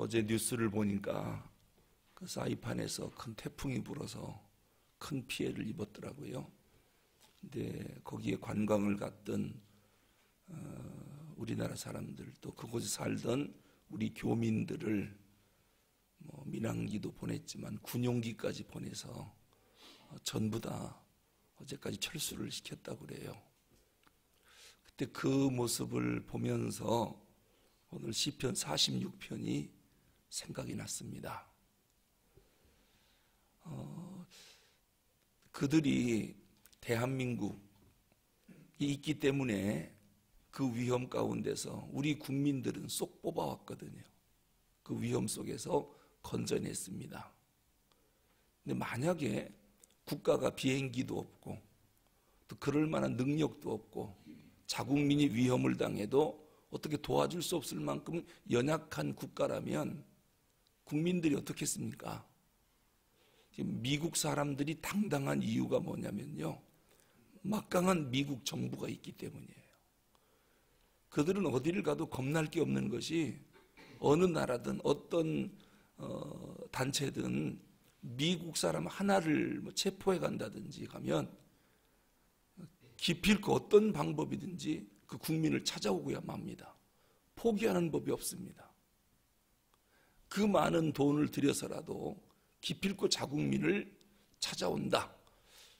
어제 뉴스를 보니까 그 사이판에서 큰 태풍이 불어서 큰 피해를 입었더라고요. 근데 거기에 관광을 갔던 우리나라 사람들, 또 그곳에 살던 우리 교민들을 민항기도 보냈지만 군용기까지 보내서 전부 다 어제까지 철수를 시켰다고 그래요. 그때 그 모습을 보면서 오늘 시편 46편이 생각이 났습니다. 그들이 대한민국이 있기 때문에 그 위험 가운데서 우리 국민들은 쏙 뽑아왔거든요. 그 위험 속에서 건져냈습니다. 근데 만약에 국가가 비행기도 없고 또 그럴 만한 능력도 없고 자국민이 위험을 당해도 어떻게 도와줄 수 없을 만큼 연약한 국가라면 국민들이 어떻게 했습니까? 지금 미국 사람들이 당당한 이유가 뭐냐면요, 막강한 미국 정부가 있기 때문이에요. 그들은 어디를 가도 겁날 게 없는 것이 어느 나라든 어떤 단체든 미국 사람 하나를 체포해 간다든지 가면 기필코 어떤 방법이든지 그 국민을 찾아오고야 맙니다. 포기하는 법이 없습니다. 그 많은 돈을 들여서라도 기필코 자국민을 찾아온다.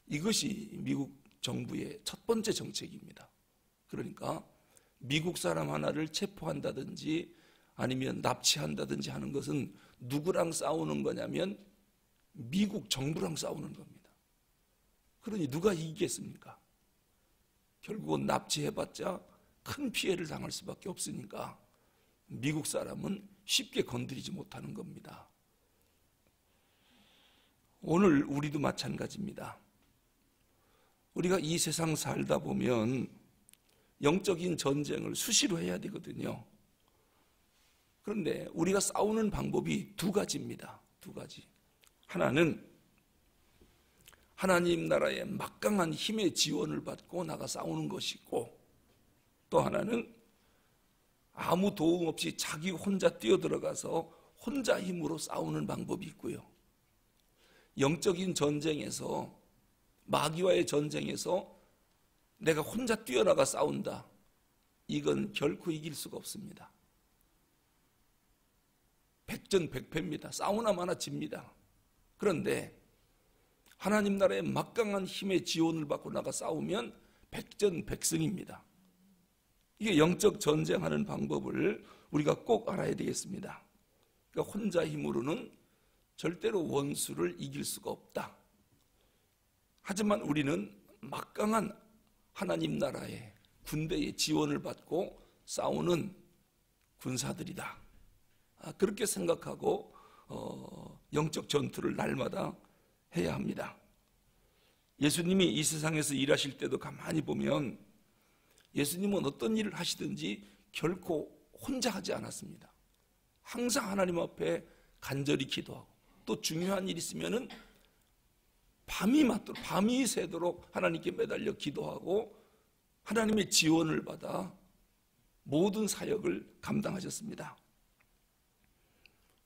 이것이 미국 정부의 첫 번째 정책입니다. 그러니까 미국 사람 하나를 체포한다든지 아니면 납치한다든지 하는 것은 누구랑 싸우는 거냐면 미국 정부랑 싸우는 겁니다. 그러니 누가 이기겠습니까? 결국은 납치해봤자 큰 피해를 당할 수밖에 없으니까 미국 사람은 쉽게 건드리지 못하는 겁니다. 오늘 우리도 마찬가지입니다. 우리가 이 세상 살다 보면 영적인 전쟁을 수시로 해야 되거든요. 그런데 우리가 싸우는 방법이 두 가지입니다. 두 가지. 하나는 하나님 나라의 막강한 힘의 지원을 받고 나가 싸우는 것이고, 또 하나는 아무 도움 없이 자기 혼자 뛰어들어가서 혼자 힘으로 싸우는 방법이 있고요. 영적인 전쟁에서, 마귀와의 전쟁에서 내가 혼자 뛰어나가 싸운다. 이건 결코 이길 수가 없습니다. 백전백패입니다. 싸우나 마나 집니다. 그런데 하나님 나라의 막강한 힘의 지원을 받고 나가 싸우면 백전백승입니다. 이게 영적 전쟁하는 방법을 우리가 꼭 알아야 되겠습니다. 그러니까 혼자 힘으로는 절대로 원수를 이길 수가 없다. 하지만 우리는 막강한 하나님 나라의 군대의 지원을 받고 싸우는 군사들이다. 그렇게 생각하고 영적 전투를 날마다 해야 합니다. 예수님이 이 세상에서 일하실 때도 가만히 보면 예수님은 어떤 일을 하시든지 결코 혼자 하지 않았습니다. 항상 하나님 앞에 간절히 기도하고, 또 중요한 일 있으면은 밤이 새도록 하나님께 매달려 기도하고 하나님의 지원을 받아 모든 사역을 감당하셨습니다.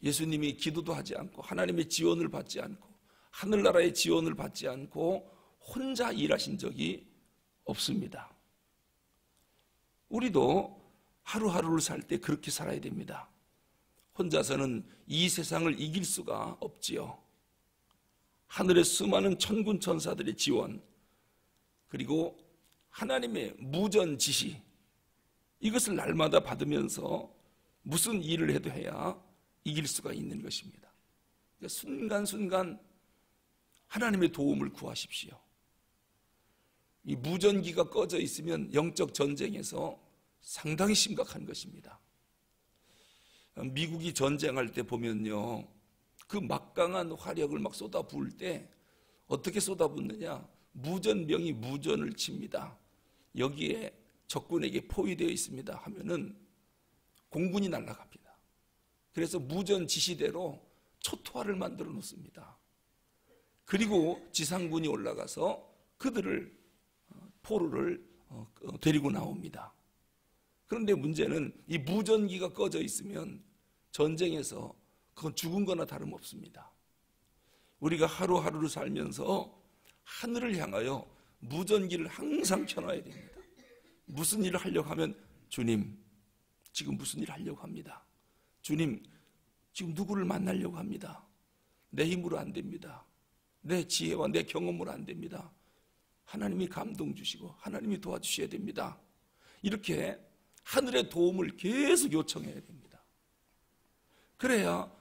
예수님이 기도도 하지 않고 하나님의 지원을 받지 않고 하늘나라의 지원을 받지 않고 혼자 일하신 적이 없습니다. 우리도 하루하루를 살 때 그렇게 살아야 됩니다. 혼자서는 이 세상을 이길 수가 없지요. 하늘의 수많은 천군 천사들의 지원, 그리고 하나님의 무전 지시, 이것을 날마다 받으면서 무슨 일을 해도 해야 이길 수가 있는 것입니다. 그러니까 순간순간 하나님의 도움을 구하십시오. 이 무전기가 꺼져 있으면 영적 전쟁에서 상당히 심각한 것입니다. 미국이 전쟁할 때 보면요, 그 막강한 화력을 막 쏟아부을 때 어떻게 쏟아붓느냐, 무전병이 무전을 칩니다. 여기에 적군에게 포위되어 있습니다 하면은 공군이 날아갑니다. 그래서 무전 지시대로 초토화를 만들어 놓습니다. 그리고 지상군이 올라가서 그들을, 포로를 데리고 나옵니다. 그런데 문제는 이 무전기가 꺼져 있으면 전쟁에서 그건 죽은 거나 다름없습니다. 우리가 하루하루를 살면서 하늘을 향하여 무전기를 항상 켜놔야 됩니다. 무슨 일을 하려고 하면 주님, 지금 무슨 일을 하려고 합니다. 주님, 지금 누구를 만나려고 합니다. 내 힘으로 안 됩니다. 내 지혜와 내 경험으로 안 됩니다. 하나님이 감동 주시고 하나님이 도와주셔야 됩니다. 이렇게 하늘의 도움을 계속 요청해야 됩니다. 그래야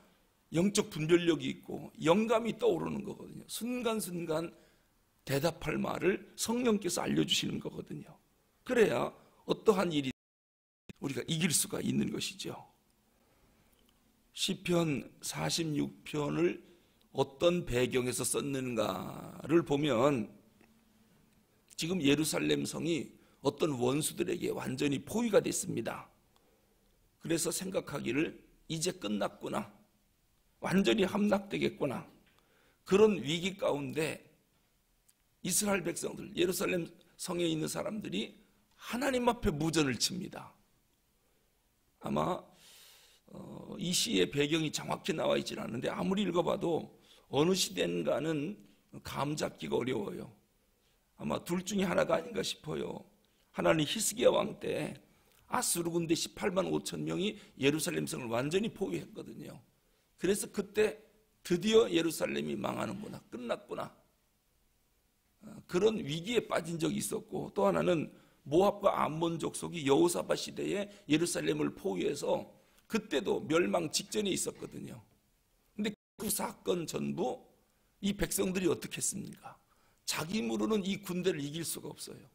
영적 분별력이 있고 영감이 떠오르는 거거든요. 순간순간 대답할 말을 성령께서 알려주시는 거거든요. 그래야 어떠한 일이 우리가 이길 수가 있는 것이죠. 시편 46편을 어떤 배경에서 썼는가를 보면 지금 예루살렘 성이 어떤 원수들에게 완전히 포위가 됐습니다. 그래서 생각하기를 이제 끝났구나, 완전히 함락되겠구나, 그런 위기 가운데 이스라엘 백성들, 예루살렘 성에 있는 사람들이 하나님 앞에 무전을 칩니다. 아마 이 시의 배경이 정확히 나와 있지는 않은데 아무리 읽어봐도 어느 시대인가는 감 잡기가 어려워요. 아마 둘 중에 하나가 아닌가 싶어요. 하나는 히스기야 왕 때 아수르 군대 18만 5천 명이 예루살렘 성을 완전히 포위했거든요. 그래서 그때 드디어 예루살렘이 망하는구나, 끝났구나, 그런 위기에 빠진 적이 있었고, 또 하나는 모압과 암몬 족속이 여호사밧 시대에 예루살렘을 포위해서 그때도 멸망 직전에 있었거든요. 근데 그 사건 전부 이 백성들이 어떻게 했습니까? 자기 힘으로는 이 군대를 이길 수가 없어요.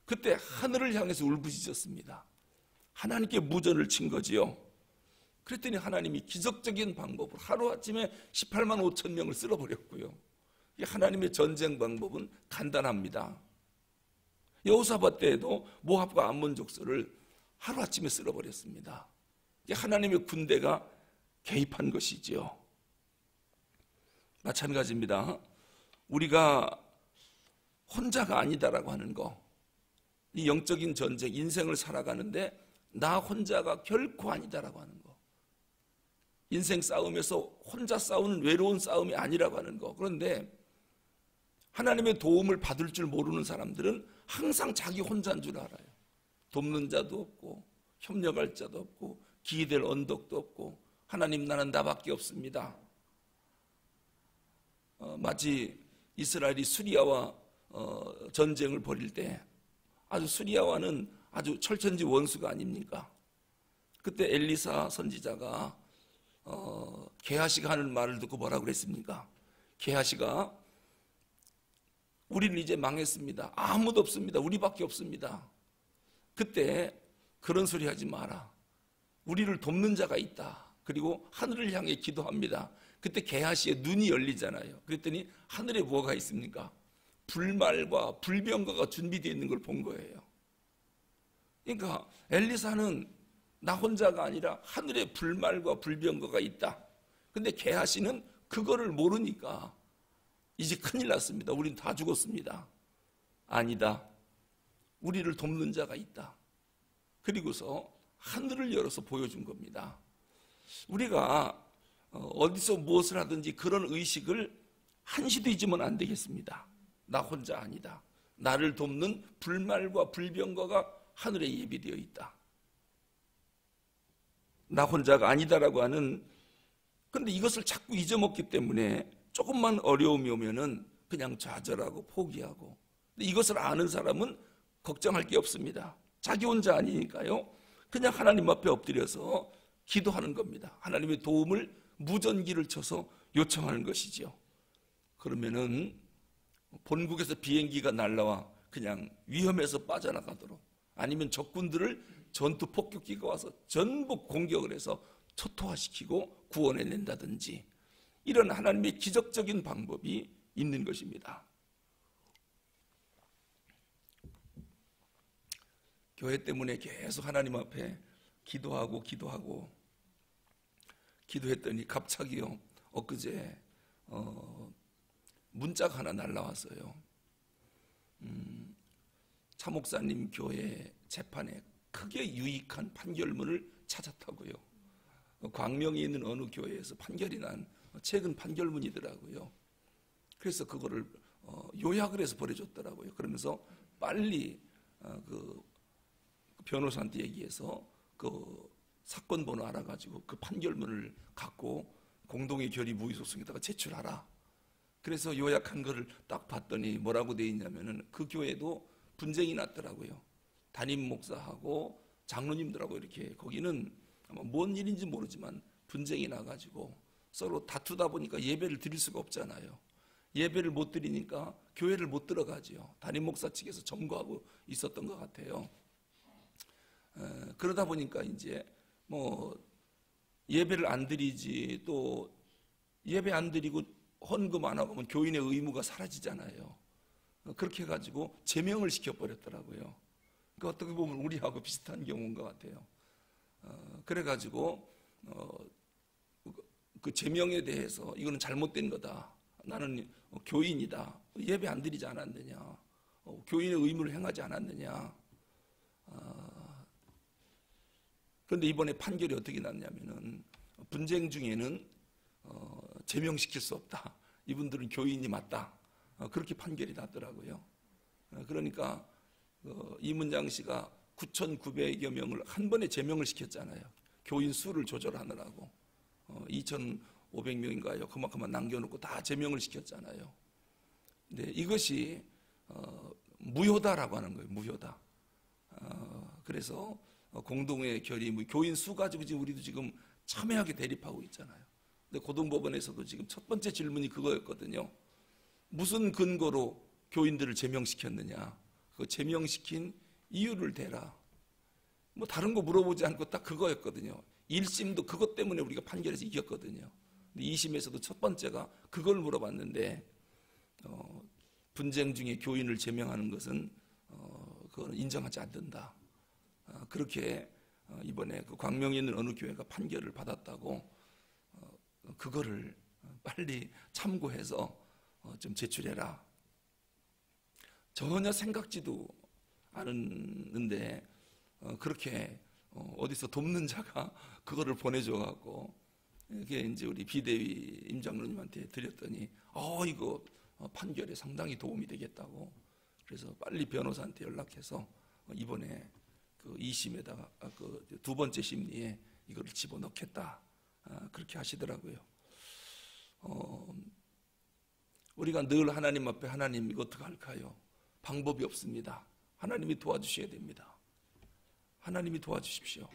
그때 하늘을 향해서 울부짖었습니다. 하나님께 무전을 친 거지요. 그랬더니 하나님이 기적적인 방법으로 하루아침에 18만 5천 명을 쓸어버렸고요. 하나님의 전쟁 방법은 간단합니다. 여호사밧 때에도 모압과 암몬 족속을 하루아침에 쓸어버렸습니다. 하나님의 군대가 개입한 것이지요. 마찬가지입니다. 우리가 혼자가 아니다라고 하는 거, 이 영적인 전쟁, 인생을 살아가는데 나 혼자가 결코 아니다라고 하는 거, 인생 싸움에서 혼자 싸우는 외로운 싸움이 아니라고 하는 거. 그런데 하나님의 도움을 받을 줄 모르는 사람들은 항상 자기 혼자인 줄 알아요. 돕는 자도 없고 협력할 자도 없고 기댈 언덕도 없고 하나님, 나는 나밖에 없습니다. 마치 이스라엘이 수리아와 전쟁을 벌일 때 아주 수리아와는 아주 철천지 원수가 아닙니까? 그때 엘리사 선지자가 게하시가 하는 말을 듣고 뭐라고 그랬습니까? 게하시가 우리는 이제 망했습니다. 아무도 없습니다. 우리밖에 없습니다. 그때 그런 소리 하지 마라. 우리를 돕는 자가 있다. 그리고 하늘을 향해 기도합니다. 그때 게하시의 눈이 열리잖아요. 그랬더니 하늘에 뭐가 있습니까? 불말과 불병거가 준비되어 있는 걸 본 거예요. 그러니까 엘리사는 나 혼자가 아니라 하늘에 불말과 불병거가 있다. 근데 게하시는 그거를 모르니까 이제 큰일 났습니다. 우린 다 죽었습니다. 아니다. 우리를 돕는 자가 있다. 그리고서 하늘을 열어서 보여준 겁니다. 우리가 어디서 무엇을 하든지 그런 의식을 한시도 잊으면 안 되겠습니다. 나 혼자 아니다. 나를 돕는 불말과 불병거가 하늘에 예비되어 있다. 나 혼자가 아니다라고 하는, 근데 이것을 자꾸 잊어먹기 때문에 조금만 어려움이 오면은 그냥 좌절하고 포기하고, 근데 이것을 아는 사람은 걱정할 게 없습니다. 자기 혼자 아니니까요. 그냥 하나님 앞에 엎드려서 기도하는 겁니다. 하나님의 도움을 무전기를 쳐서 요청하는 것이지요. 그러면은 본국에서 비행기가 날라와 그냥 위험해서 빠져나가도록, 아니면 적군들을 전투 폭격기가 와서 전부 공격을 해서 초토화시키고 구원해낸다든지, 이런 하나님의 기적적인 방법이 있는 것입니다. 교회 때문에 계속 하나님 앞에 기도하고 기도했더니 갑자기요, 엊그제 문자가 하나 날라왔어요. 차 목사님 교회 재판에 크게 유익한 판결문을 찾았다고요. 광명에 있는 어느 교회에서 판결이 난 최근 판결문이더라고요. 그래서 그거를 요약을 해서 보내줬더라고요. 그러면서 빨리 그 변호사한테 얘기해서 그 사건 번호 알아가지고 그 판결문을 갖고 공동의 결의 무의 소송에다가 제출하라. 그래서 요약한 거를 딱 봤더니 뭐라고 돼 있냐면은 그 교회도 분쟁이 났더라고요. 담임 목사하고 장로님들하고 이렇게 거기는 아마 뭔 일인지 모르지만 분쟁이 나가지고 서로 다투다 보니까 예배를 드릴 수가 없잖아요. 예배를 못 드리니까 교회를 못 들어가지요. 담임 목사 측에서 점거하고 있었던 것 같아요. 그러다 보니까 이제 뭐 예배를 안 드리지, 또 예배 안 드리고 헌금 안 하고 하면 교인의 의무가 사라지잖아요. 그렇게 해가지고 제명을 시켜버렸더라고요. 그러니까 어떻게 보면 우리하고 비슷한 경우인 것 같아요. 그래가지고 그 제명에 대해서 이거는 잘못된 거다. 나는 교인이다. 예배 안 드리지 않았느냐. 교인의 의무를 행하지 않았느냐. 그런데 이번에 판결이 어떻게 났냐면은 분쟁 중에는 제명시킬 수 없다. 이분들은 교인이 맞다. 그렇게 판결이 났더라고요. 그러니까 이문장 씨가 9,900여 명을 한 번에 제명을 시켰잖아요. 교인 수를 조절하느라고 2,500명인가요? 그만큼만 남겨놓고 다 제명을 시켰잖아요. 근데 이것이 무효다라고 하는 거예요. 무효다. 그래서 공동의 결의, 교인 수 가지고 지금 우리도 지금 첨예하게 대립하고 있잖아요. 근데 고등법원에서도 지금 첫 번째 질문이 그거였거든요. 무슨 근거로 교인들을 제명시켰느냐? 그 제명시킨 이유를 대라. 뭐 다른 거 물어보지 않고 딱 그거였거든요. 1심도 그것 때문에 우리가 판결해서 이겼거든요. 근데 2심에서도 첫 번째가 그걸 물어봤는데 분쟁 중에 교인을 제명하는 것은 그거는 인정하지 않는다. 그렇게 이번에 그 광명에 있는 어느 교회가 판결을 받았다고 그거를 빨리 참고해서 좀 제출해라. 전혀 생각지도 않았는데 그렇게 어디서 돕는 자가 그거를 보내줘갖고 이게 이제 우리 비대위 임장로님한테 드렸더니 이거 판결에 상당히 도움이 되겠다고 그래서 빨리 변호사한테 연락해서 이번에 그 2심에다가 그 두 번째 심리에 이거를 집어넣겠다 그렇게 하시더라고요. 우리가 늘 하나님 앞에 하나님 이거 어떻게 할까요? 방법이 없습니다. 하나님이 도와주셔야 됩니다. 하나님이 도와주십시오.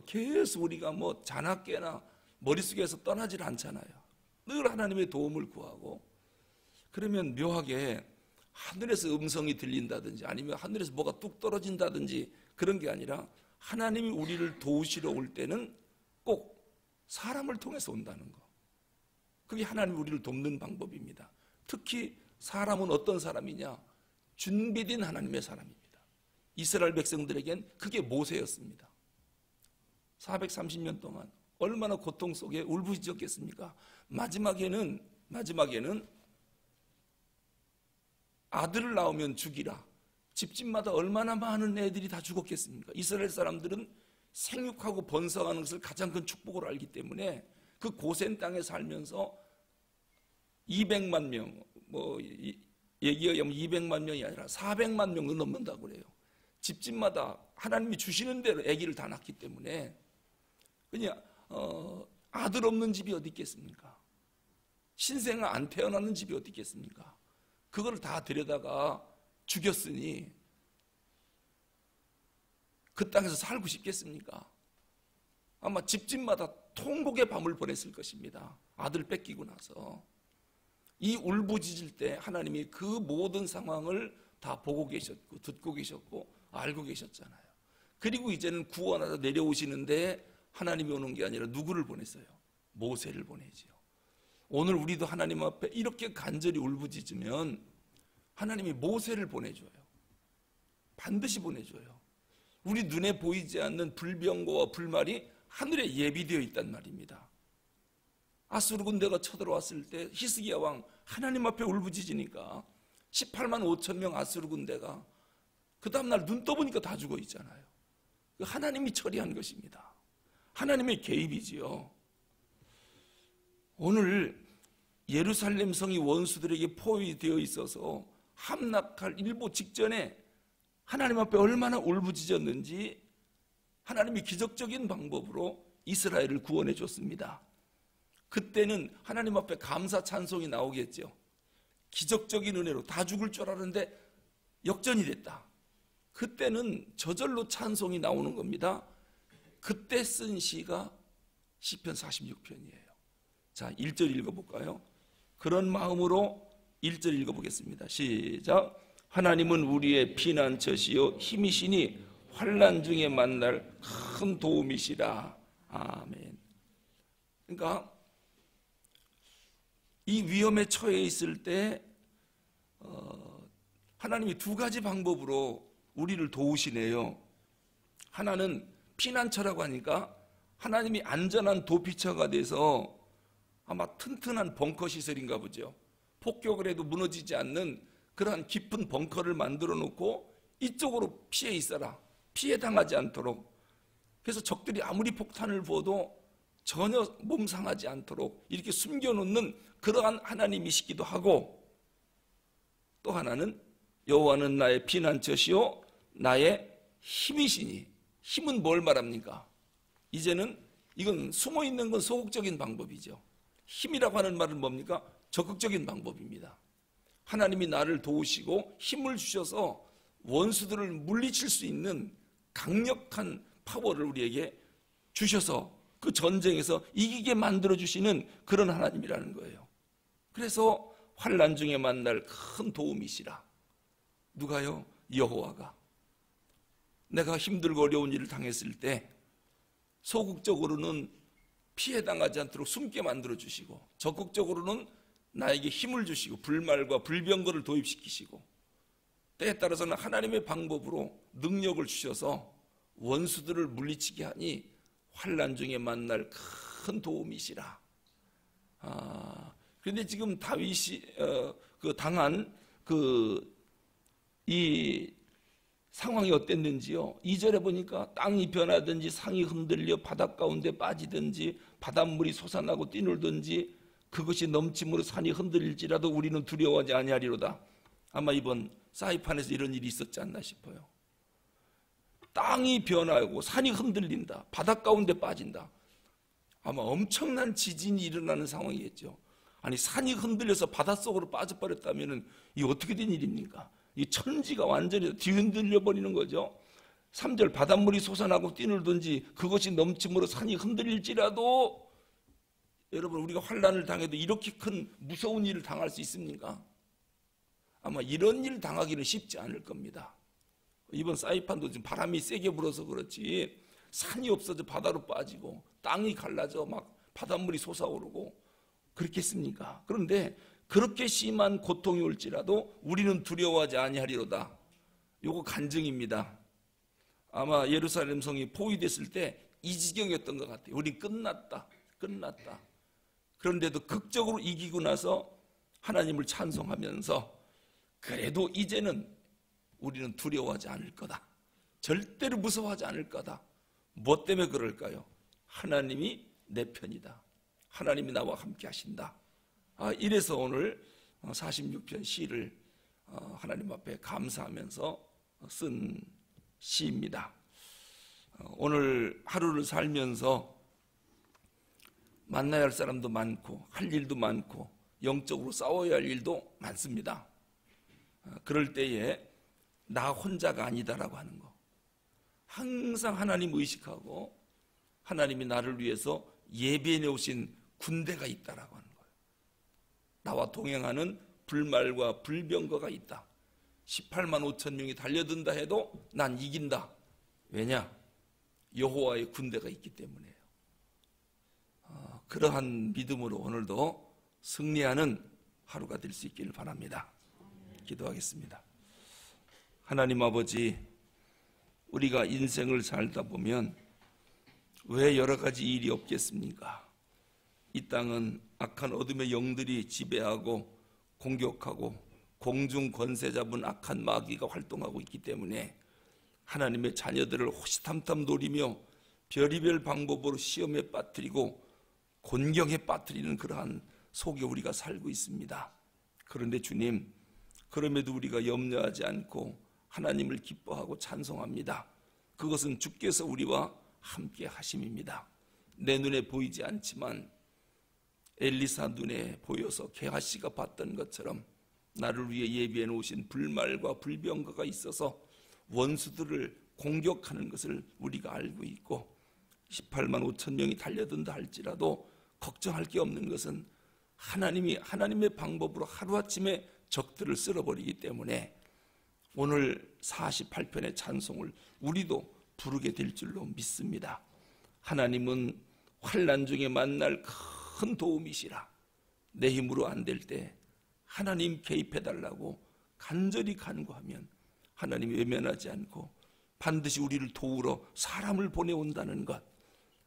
계속 우리가 뭐 자나깨나 머릿속에서 떠나질 않잖아요. 늘 하나님의 도움을 구하고 그러면 묘하게 하늘에서 음성이 들린다든지 아니면 하늘에서 뭐가 뚝 떨어진다든지 그런 게 아니라 하나님이 우리를 도우시러 올 때는 꼭 사람을 통해서 온다는 거. 그게 하나님이 우리를 돕는 방법입니다. 특히 사람은 어떤 사람이냐? 준비된 하나님의 사람입니다. 이스라엘 백성들에겐 그게 모세였습니다. 430년 동안 얼마나 고통 속에 울부짖었겠습니까? 마지막에는 아들을 낳으면 죽이라. 집집마다 얼마나 많은 애들이 다 죽었겠습니까? 이스라엘 사람들은 생육하고 번성하는 것을 가장 큰 축복으로 알기 때문에 그 고센 땅에 살면서 200만 명, 얘기가 200만 명이 아니라 400만 명도 넘는다고 그래요. 집집마다 하나님이 주시는 대로 아기를 다 낳기 때문에 그냥 아들 없는 집이 어디 있겠습니까? 신생아 안 태어나는 집이 어디 있겠습니까? 그걸 다 데려다가 죽였으니 그 땅에서 살고 싶겠습니까? 아마 집집마다 통곡의 밤을 보냈을 것입니다. 아들 뺏기고 나서 이 울부짖을 때 하나님이 그 모든 상황을 다 보고 계셨고 듣고 계셨고 알고 계셨잖아요. 그리고 이제는 구원하러 내려오시는데 하나님이 오는 게 아니라 누구를 보냈어요? 모세를 보내지요. 오늘 우리도 하나님 앞에 이렇게 간절히 울부짖으면 하나님이 모세를 보내줘요. 반드시 보내줘요. 우리 눈에 보이지 않는 불병거와 불말이 하늘에 예비되어 있단 말입니다. 아수르 군대가 쳐들어왔을 때 히스기야 왕 하나님 앞에 울부짖으니까 18만 5천 명 아수르 군대가 그 다음날 눈 떠보니까 다 죽어 있잖아요. 하나님이 처리한 것입니다. 하나님의 개입이지요. 오늘 예루살렘 성이 원수들에게 포위되어 있어서 함락할 일보 직전에 하나님 앞에 얼마나 울부짖었는지 하나님이 기적적인 방법으로 이스라엘을 구원해 줬습니다. 그때는 하나님 앞에 감사 찬송이 나오겠죠. 기적적인 은혜로 다 죽을 줄 알았는데 역전이 됐다. 그때는 저절로 찬송이 나오는 겁니다. 그때 쓴 시가 시편 46편이에요. 자, 1절 읽어볼까요? 그런 마음으로 1절 읽어보겠습니다. 시작. 하나님은 우리의 피난처시요 힘이시니 환난 중에 만날 큰 도움이시라. 아멘. 그러니까 이 위험에 처해 있을 때 하나님이 두 가지 방법으로 우리를 도우시네요. 하나는 피난처라고 하니까 하나님이 안전한 도피처가 돼서 아마 튼튼한 벙커 시설인가 보죠. 폭격을 해도 무너지지 않는 그러한 깊은 벙커를 만들어 놓고 이쪽으로 피해 있어라. 피해 당하지 않도록. 그래서 적들이 아무리 폭탄을 부어도 전혀 몸 상하지 않도록 이렇게 숨겨놓는 그러한 하나님이시기도 하고, 또 하나는 여호와는 나의 피난처시요 나의 힘이시니. 힘은 뭘 말합니까? 이제는 이건 숨어있는 건 소극적인 방법이죠. 힘이라고 하는 말은 뭡니까? 적극적인 방법입니다. 하나님이 나를 도우시고 힘을 주셔서 원수들을 물리칠 수 있는 강력한 파워를 우리에게 주셔서 그 전쟁에서 이기게 만들어주시는 그런 하나님이라는 거예요. 그래서 환난 중에 만날 큰 도움이시라. 누가요? 여호와가. 내가 힘들고 어려운 일을 당했을 때 소극적으로는 피해당하지 않도록 숨게 만들어주시고, 적극적으로는 나에게 힘을 주시고 불말과 불병거를 도입시키시고, 때에 따라서는 하나님의 방법으로 능력을 주셔서 원수들을 물리치게 하니 환난 중에 만날 큰 도움이시라. 그런데 지금 다윗이 당한 이 상황이 어땠는지요? 2절에 보니까 땅이 변하든지 상이 흔들려 바닷 가운데 빠지든지 바닷물이 솟아나고 뛰놀든지 그것이 넘침으로 산이 흔들릴지라도 우리는 두려워하지 아니하리로다. 아마 이번 사이판에서 이런 일이 있었지 않나 싶어요. 땅이 변하고 산이 흔들린다. 바닷 가운데 빠진다. 아마 엄청난 지진이 일어나는 상황이겠죠. 아니, 산이 흔들려서 바닷속으로 빠져버렸다면 이 어떻게 된 일입니까? 이 천지가 완전히 뒤흔들려 버리는 거죠. 3절 바닷물이 솟아나고 뛰놀든지 그것이 넘침으로 산이 흔들릴지라도, 여러분 우리가 환난을 당해도 이렇게 큰 무서운 일을 당할 수 있습니까? 아마 이런 일 당하기는 쉽지 않을 겁니다. 이번 사이판도 지금 바람이 세게 불어서 그렇지 산이 없어져 바다로 빠지고 땅이 갈라져 막 바닷물이 솟아오르고 그렇겠습니까? 그런데 그렇게 심한 고통이 올지라도 우리는 두려워하지 아니하리로다. 요거 간증입니다. 아마 예루살렘 성이 포위됐을 때 이 지경이었던 것 같아요. 우리 끝났다. 그런데도 극적으로 이기고 나서 하나님을 찬송하면서 그래도 이제는 우리는 두려워하지 않을 거다. 절대로 무서워하지 않을 거다. 뭐 때문에 그럴까요? 하나님이 내 편이다. 하나님이 나와 함께 하신다. 이래서 오늘 46편 시를 하나님 앞에 감사하면서 쓴 시입니다. 오늘 하루를 살면서 만나야 할 사람도 많고 할 일도 많고 영적으로 싸워야 할 일도 많습니다. 그럴 때에 나 혼자가 아니다라고 하는 거, 항상 하나님 의식하고 하나님이 나를 위해서 예비해 놓으신 군대가 있다라고 하는 거예요. 나와 동행하는 불말과 불병거가 있다. 18만 5천 명이 달려든다 해도 난 이긴다. 왜냐? 여호와의 군대가 있기 때문이에요. 그러한 믿음으로 오늘도 승리하는 하루가 될 수 있기를 바랍니다. 기도하겠습니다. 하나님 아버지, 우리가 인생을 살다 보면 왜 여러 가지 일이 없겠습니까? 이 땅은 악한 어둠의 영들이 지배하고 공격하고 공중 권세 잡은 악한 마귀가 활동하고 있기 때문에 하나님의 자녀들을 호시탐탐 노리며 별의별 방법으로 시험에 빠뜨리고 곤경에 빠뜨리는 그러한 속에 우리가 살고 있습니다. 그런데 주님, 그럼에도 우리가 염려하지 않고 하나님을 기뻐하고 찬송합니다. 그것은 주께서 우리와 함께 하심입니다. 내 눈에 보이지 않지만 엘리사 눈에 보여서 게하시가 봤던 것처럼 나를 위해 예비해 놓으신 불말과 불병거가 있어서 원수들을 공격하는 것을 우리가 알고 있고 18만 5천 명이 달려든다 할지라도 걱정할 게 없는 것은 하나님의 방법으로 하루아침에 적들을 쓸어버리기 때문에 오늘 48편의 찬송을 우리도 부르게 될 줄로 믿습니다. 하나님은 환난 중에 만날 큰 도움이시라. 내 힘으로 안 될 때 하나님 개입해달라고 간절히 간구하면 하나님이 외면하지 않고 반드시 우리를 도우러 사람을 보내온다는 것,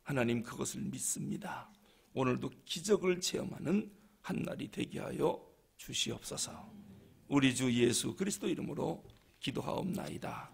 하나님 그것을 믿습니다. 오늘도 기적을 체험하는 한 날이 되게 하여 주시옵소서. 우리 주 예수 그리스도 이름으로 기도하옵나이다.